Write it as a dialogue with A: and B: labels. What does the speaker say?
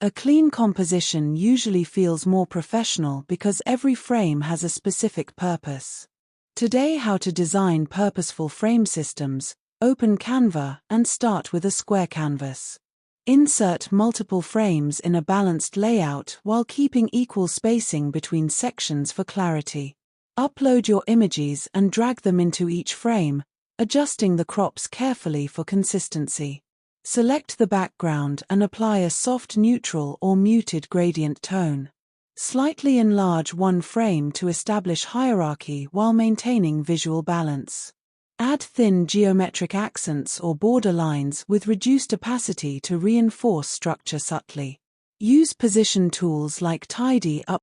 A: A clean composition usually feels more professional because every frame has a specific purpose. Today, how to design purposeful frame systems. Open Canva and start with a square canvas. Insert multiple frames in a balanced layout while keeping equal spacing between sections for clarity. Upload your images and drag them into each frame, adjusting the crops carefully for consistency. Select the background and apply a soft neutral or muted gradient tone. Slightly enlarge one frame to establish hierarchy while maintaining visual balance. Add thin geometric accents or border lines with reduced opacity to reinforce structure subtly. Use position tools like tidy up